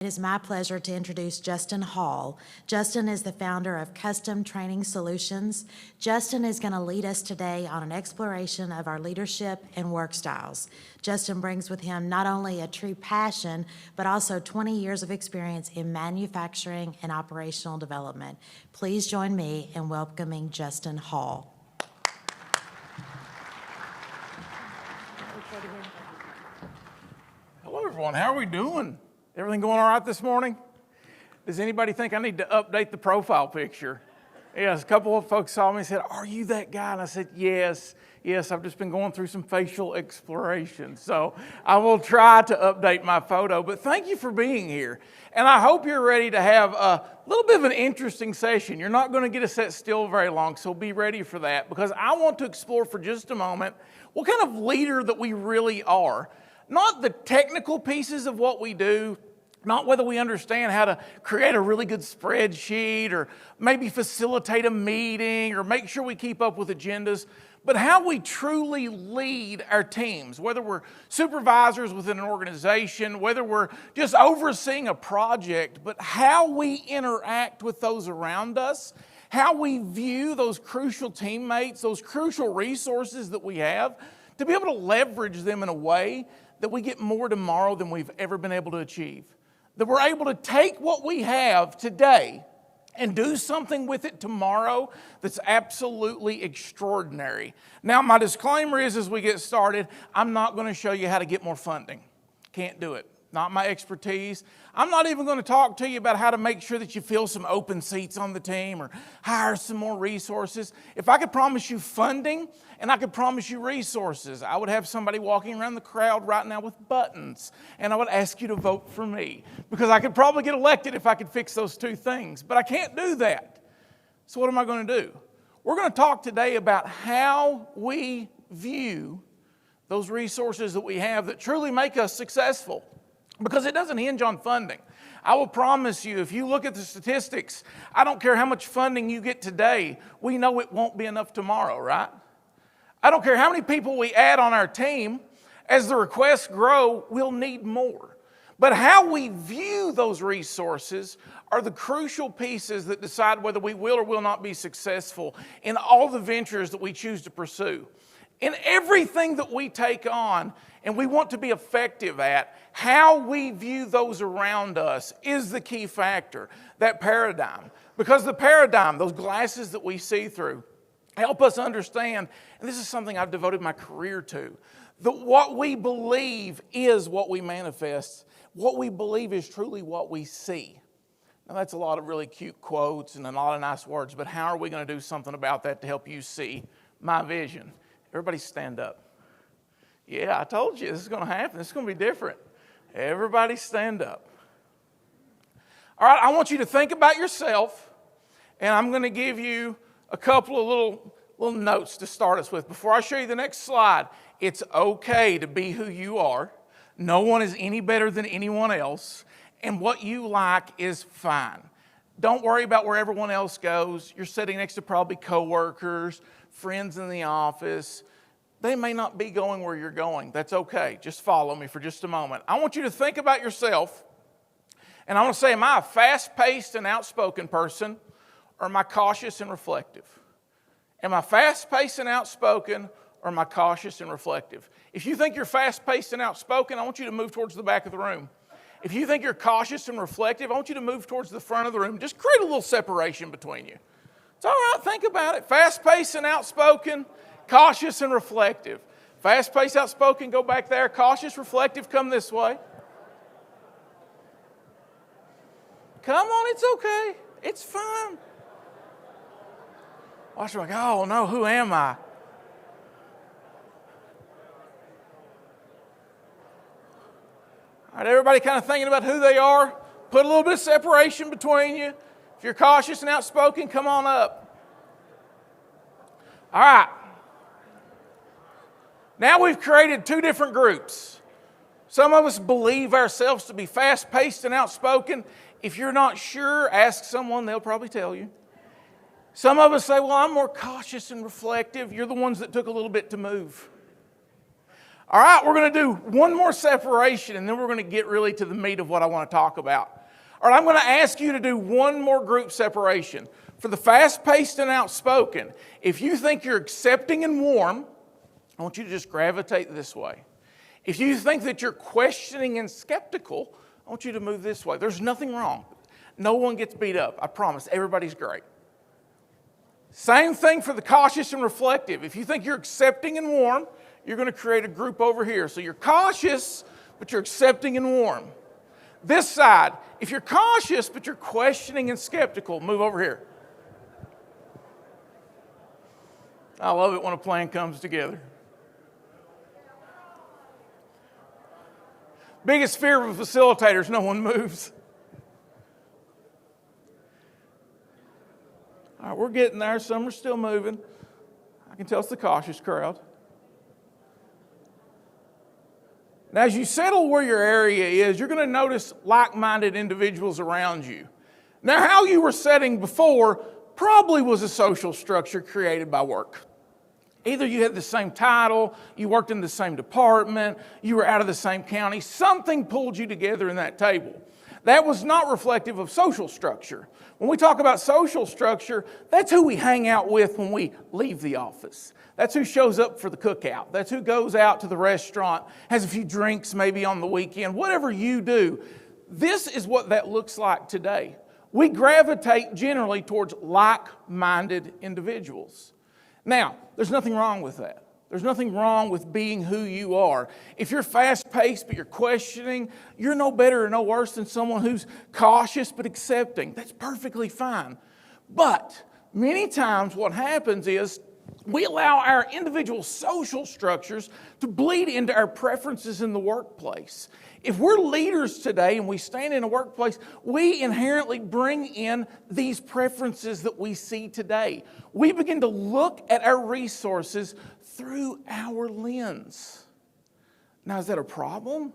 It is my pleasure to introduce Justin Hall. Justin is the founder of Custom Training Solutions. Justin is going to lead us today on an exploration of our leadership and work styles. Justin brings with him not only a true passion, but also 20 years of experience in manufacturing and operational development. Please join me in welcoming Justin Hall. Hello, everyone. How are we doing? Everything going all right this morning? Does anybody think I need to update the profile picture? Yes, a couple of folks saw me and said, "Are you that guy?" And I said, yes, I've just been going through some facial exploration. So I will try to update my photo, but thank you for being here. And I hope you're ready to have a little bit of an interesting session. You're not going to get to sit still very long, so be ready for that, because I want to explore for just a moment what kind of leader that we really are. Not the technical pieces of what we do, not whether we understand how to create a really good spreadsheet or maybe facilitate a meeting or make sure we keep up with agendas, but how we truly lead our teams, whether we're supervisors within an organization, whether we're just overseeing a project, but how we interact with those around us, how we view those crucial teammates, those crucial resources that we have, to be able to leverage them in a way that we get more tomorrow than we've ever been able to achieve. That we're able to take what we have today and do something with it tomorrow that's absolutely extraordinary. Now, my disclaimer is, as we get started, I'm not going to show you how to get more funding. Can't do it. Not my expertise. I'm not even going to talk to you about how to make sure that you fill some open seats on the team or hire some more resources. If I could promise you funding and I could promise you resources, I would have somebody walking around the crowd right now with buttons, and I would ask you to vote for me, because I could probably get elected if I could fix those two things, but I can't do that. So what am I going to do? We're going to talk today about how we view those resources that we have that truly make us successful. Because it doesn't hinge on funding. I will promise you, if you look at the statistics, I don't care how much funding you get today, we know it won't be enough tomorrow, right? I don't care how many people we add on our team, as the requests grow, we'll need more. But how we view those resources are the crucial pieces that decide whether we will or will not be successful in all the ventures that we choose to pursue. In everything that we take on and we want to be effective at, how we view those around us is the key factor, that paradigm. Because the paradigm, those glasses that we see through, help us understand, and this is something I've devoted my career to, that what we believe is what we manifest. What we believe is truly what we see. Now, that's a lot of really cute quotes and a lot of nice words, but how are we going to do something about that to help you see my vision? Everybody stand up. Yeah, I told you this is going to happen. This is going to be different. Everybody stand up. All right, I want you to think about yourself, and I'm going to give you a couple of little notes to start us with. Before I show you the next slide, it's okay to be who you are. No one is any better than anyone else, and what you like is fine. Don't worry about where everyone else goes. You're sitting next to probably coworkers, friends in the office. They may not be going where you're going. That's okay. Just follow me for just a moment. I want you to think about yourself, and I want to say, am I a fast-paced and outspoken person, or am I cautious and reflective? Am I fast-paced and outspoken, or am I cautious and reflective? If you think you're fast-paced and outspoken, I want you to move towards the back of the room. If you think you're cautious and reflective, I want you to move towards the front of the room. Just create a little separation between you. It's all right, think about it. Fast-paced and outspoken, cautious and reflective. Fast-paced, outspoken, go back there. Cautious, reflective, come this way. Come on, it's okay. It's fine. Watch me, oh no, who am I? All right, everybody kind of thinking about who they are. Put a little bit of separation between you. If you're cautious and outspoken, come on up. All right. Now we've created two different groups. Some of us believe ourselves to be fast-paced and outspoken. If you're not sure, ask someone, they'll probably tell you. Some of us say, well, I'm more cautious and reflective. You're the ones that took a little bit to move. All right, we're going to do one more separation, and then we're going to get really to the meat of what I want to talk about. All right, I'm going to ask you to do one more group separation. For the fast-paced and outspoken, if you think you're accepting and warm, I want you to just gravitate this way. If you think that you're questioning and skeptical, I want you to move this way. There's nothing wrong. No one gets beat up. I promise. Everybody's great. Same thing for the cautious and reflective. If you think you're accepting and warm, you're going to create a group over here. So you're cautious, but you're accepting and warm. This side, if you're cautious, but you're questioning and skeptical, move over here. I love it when a plan comes together. Biggest fear of a facilitator is no one moves. All right, we're getting there. Some are still moving. I can tell it's the cautious crowd. Now, as you settle where your area is, you're going to notice like-minded individuals around you. Now, how you were setting before probably was a social structure created by work. Either you had the same title, you worked in the same department, you were out of the same county, something pulled you together in that table. That was not reflective of social structure. When we talk about social structure, that's who we hang out with when we leave the office. That's who shows up for the cookout. That's who goes out to the restaurant, has a few drinks maybe on the weekend, whatever you do. This is what that looks like today. We gravitate generally towards like-minded individuals. Now, there's nothing wrong with that. There's nothing wrong with being who you are. If you're fast-paced but you're questioning, you're no better or no worse than someone who's cautious but accepting. That's perfectly fine. But many times what happens is we allow our individual social structures to bleed into our preferences in the workplace. If we're leaders today and we stand in a workplace, we inherently bring in these preferences that we see today. We begin to look at our resources through our lens. Now, is that a problem?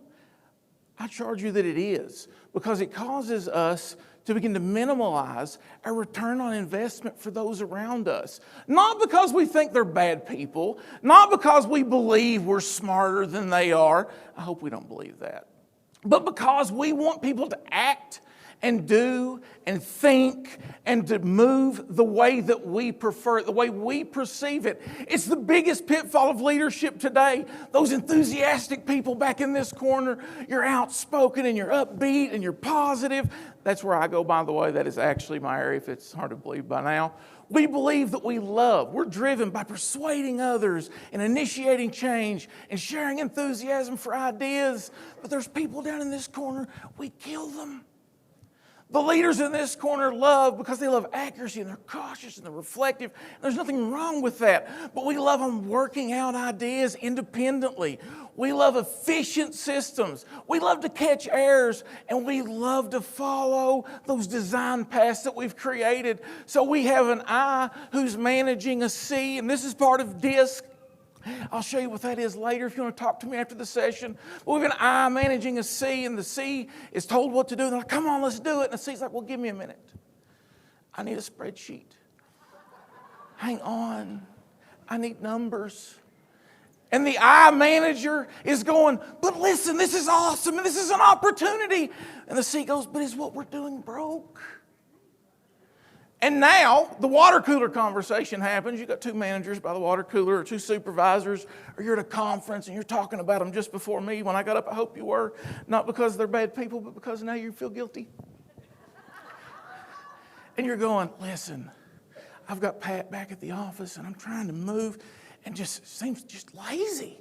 I charge you that it is, because it causes us to begin to minimize our return on investment for those around us. Not because we think they're bad people, not because we believe we're smarter than they are. I hope we don't believe that. But because we want people to act and do and think and to move the way that we prefer it, the way we perceive it. It's the biggest pitfall of leadership today. Those enthusiastic people back in this corner, you're outspoken and you're upbeat and you're positive. That's where I go, by the way. That is actually my area, if it's hard to believe by now. We believe that we love. We're driven by persuading others and initiating change and sharing enthusiasm for ideas. But there's people down in this corner, we kill them. The leaders in this corner love because they love accuracy and they're cautious and they're reflective. There's nothing wrong with that. But we love them working out ideas independently. We love efficient systems. We love to catch errors, and we love to follow those design paths that we've created. So we have an I who's managing a C, and this is part of DISC. I'll show you what that is later if you want to talk to me after the session. But we have an I managing a C, and the C is told what to do. And they're like, come on, let's do it. And the C's like, well, give me a minute. I need a spreadsheet. Hang on. I need numbers. And the I manager is going, but listen, this is awesome, and this is an opportunity. And the C goes, but is what we're doing broke? And now the water cooler conversation happens. You've got two managers by the water cooler or two supervisors, or you're at a conference and you're talking about them just before me. When I got up, I hope you were. Not because they're bad people, but because now you feel guilty. And you're going, listen, I've got Pat back at the office and I'm trying to move and just seems just lazy.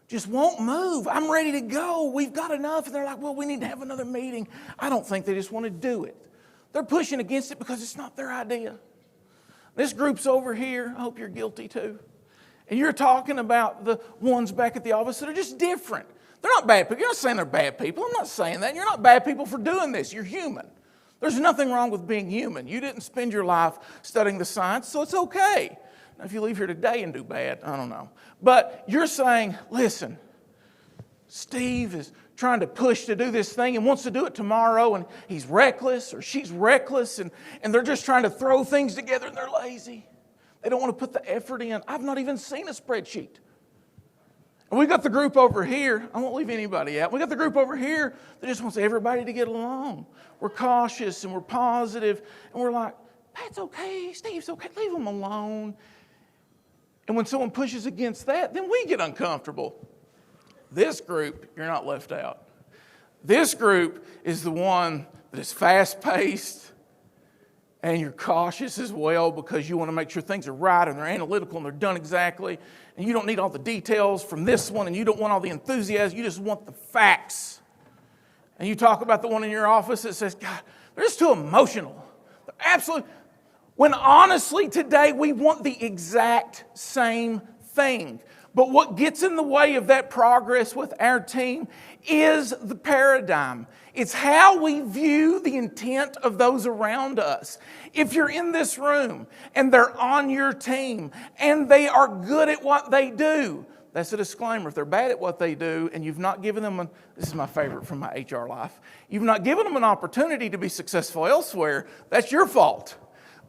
Just won't move. I'm ready to go. We've got enough. And they're like, well, we need to have another meeting. I don't think they just want to do it. They're pushing against it because it's not their idea. This group's over here. I hope you're guilty too. And you're talking about the ones back at the office that are just different. They're not bad people. You're not saying they're bad people. I'm not saying that. You're not bad people for doing this. You're human. There's nothing wrong with being human. You didn't spend your life studying the science, so it's okay. Now, if you leave here today and do bad, I don't know. But you're saying, listen, Steve is trying to push to do this thing and wants to do it tomorrow, and he's reckless or she's reckless, and they're just trying to throw things together and they're lazy. They don't want to put the effort in. I've not even seen a spreadsheet. And we got the group over here. I won't leave anybody out. We got the group over here that just wants everybody to get along. We're cautious and we're positive, and we're like, Pat's okay, Steve's okay, leave them alone. And when someone pushes against that, then we get uncomfortable. This group, you're not left out. This group is the one that is fast-paced, and you're cautious as well because you want to make sure things are right and they're analytical and they're done exactly. And you don't need all the details from this one, and you don't want all the enthusiasm. You just want the facts. And you talk about the one in your office that says, God, they're just too emotional. They're absolutely... When honestly today we want the exact same thing. But what gets in the way of that progress with our team is the paradigm. It's how we view the intent of those around us. If you're in this room and they're on your team and they are good at what they do, that's a disclaimer. If they're bad at what they do and you've not given them, this is my favorite from my HR life, you've not given them an opportunity to be successful elsewhere, that's your fault.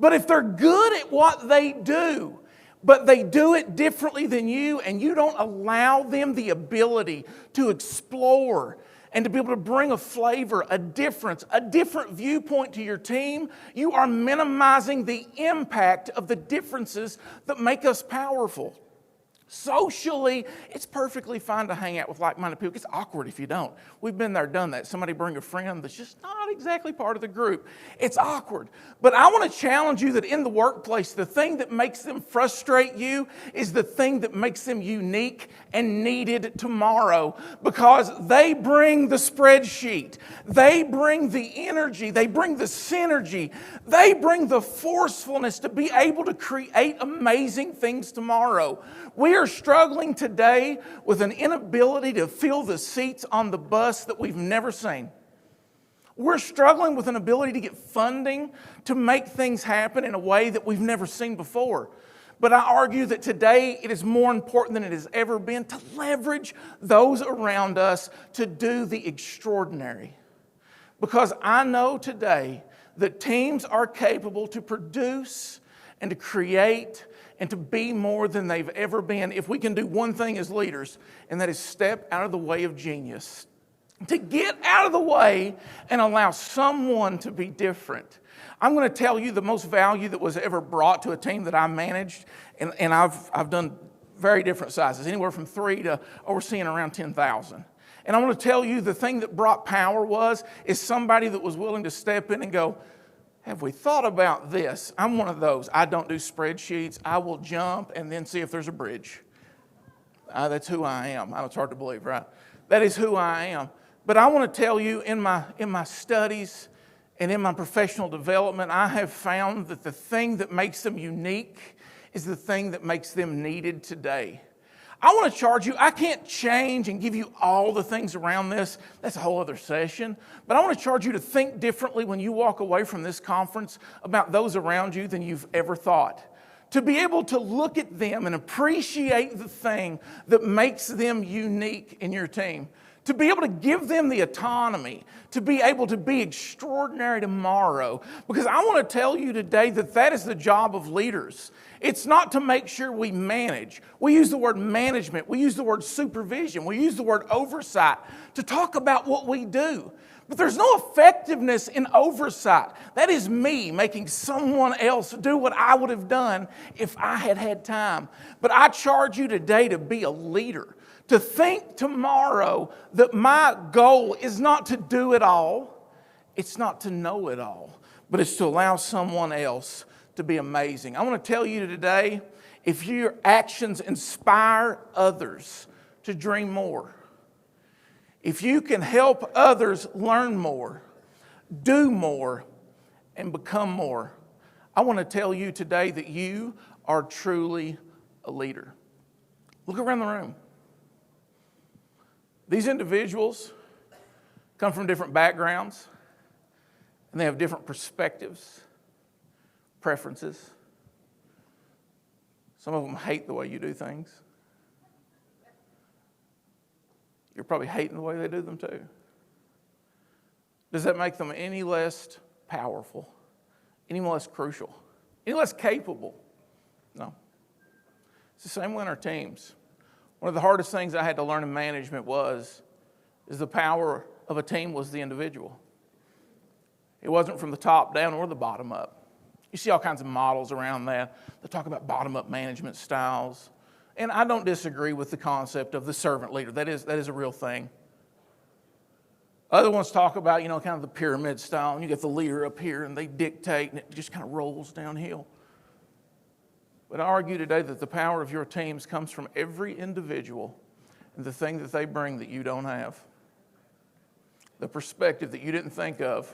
But if they're good at what they do, but they do it differently than you, and you don't allow them the ability to explore and to be able to bring a flavor, a difference, a different viewpoint to your team, you are minimizing the impact of the differences that make us powerful. Socially, it's perfectly fine to hang out with like-minded people. It's awkward if you don't. We've been there, done that. Somebody bring a friend that's just not exactly part of the group. It's awkward. But I want to challenge you that in the workplace, the thing that makes them frustrate you is the thing that makes them unique and needed tomorrow, because they bring the spreadsheet. They bring the energy. They bring the synergy. They bring the forcefulness to be able to create amazing things tomorrow. We are struggling today with an inability to fill the seats on the bus that we've never seen. We're struggling with an ability to get funding to make things happen in a way that we've never seen before. But I argue that today it is more important than it has ever been to leverage those around us to do the extraordinary. Because I know today that teams are capable to produce and to create and to be more than they've ever been if we can do one thing as leaders, and that is step out of the way of genius. To get out of the way and allow someone to be different. I'm going to tell you the most value that was ever brought to a team that I managed, and I've done very different sizes, anywhere from 3 to overseeing around 10,000. And I want to tell you the thing that brought power is somebody that was willing to step in and go, have we thought about this? I'm one of those. I don't do spreadsheets. I will jump and then see if there's a bridge. That's who I am. I know it's hard to believe, right? That is who I am. But I want to tell you, in my studies and in my professional development, I have found that the thing that makes them unique is the thing that makes them needed today. I want to charge you, I can't change and give you all the things around this. That's a whole other session. But I want to charge you to think differently when you walk away from this conference about those around you than you've ever thought. To be able to look at them and appreciate the thing that makes them unique in your team. To be able to give them the autonomy, to be able to be extraordinary tomorrow. Because I want to tell you today that is the job of leaders. It's not to make sure we manage. We use the word management. We use the word supervision. We use the word oversight to talk about what we do. But there's no effectiveness in oversight. That is me making someone else do what I would have done if I had had time. But I charge you today to be a leader. To think tomorrow that my goal is not to do it all. It's not to know it all. But it's to allow someone else to be amazing. I want to tell you today, if your actions inspire others to dream more, if you can help others learn more, do more, and become more, I want to tell you today that you are truly a leader. Look around the room. These individuals come from different backgrounds, and they have different perspectives, preferences. Some of them hate the way you do things. You're probably hating the way they do them too. Does that make them any less powerful, any less crucial, any less capable? No. It's the same way in our teams. One of the hardest things I had to learn in management is the power of a team was the individual. It wasn't from the top down or the bottom up. You see all kinds of models around that. They talk about bottom-up management styles. And I don't disagree with the concept of the servant leader. That is a real thing. Other ones talk about, kind of the pyramid style, and you get the leader up here, and they dictate, and it just kind of rolls downhill. But I argue today that the power of your teams comes from every individual and the thing that they bring that you don't have. The perspective that you didn't think of.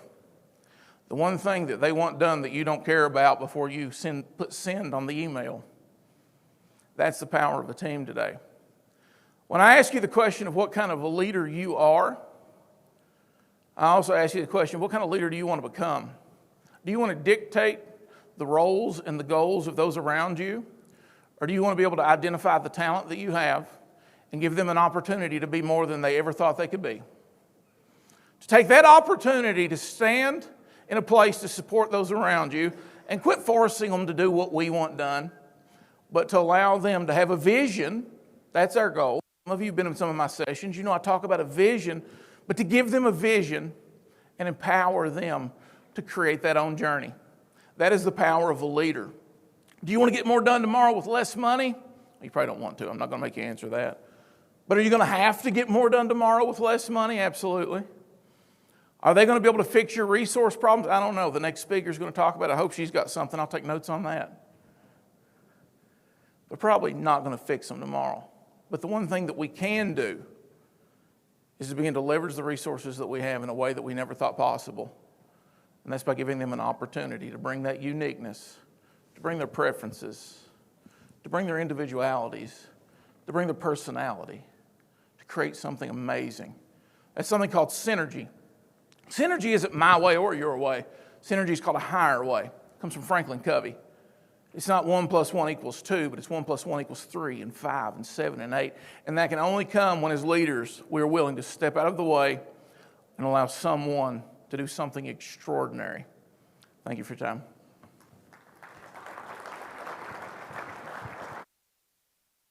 The one thing that they want done that you don't care about before you put send on the email. That's the power of a team today. When I ask you the question of what kind of a leader you are, I also ask you the question, what kind of leader do you want to become? Do you want to dictate the roles and the goals of those around you? Or do you want to be able to identify the talent that you have and give them an opportunity to be more than they ever thought they could be? To take that opportunity to stand in a place to support those around you and quit forcing them to do what we want done, but to allow them to have a vision. That's our goal. Some of you have been in some of my sessions. I talk about a vision, but to give them a vision and empower them to create that own journey. That is the power of a leader. Do you want to get more done tomorrow with less money? You probably don't want to. I'm not going to make you answer that. But are you going to have to get more done tomorrow with less money? Absolutely. Are they going to be able to fix your resource problems? I don't know. The next speaker is going to talk about it. I hope she's got something. I'll take notes on that. They're probably not going to fix them tomorrow. But the one thing that we can do is to begin to leverage the resources that we have in a way that we never thought possible. And that's by giving them an opportunity to bring that uniqueness, to bring their preferences, to bring their individualities, to bring their personality, to create something amazing. That's something called synergy. Synergy isn't my way or your way. Synergy is called a higher way. It comes from Franklin Covey. It's not 1 + 1 = 2, but it's 1 + 1 = 3 and 5 and 7 and 8. And that can only come when, as leaders, we're willing to step out of the way and allow someone to do something extraordinary. Thank you for your time.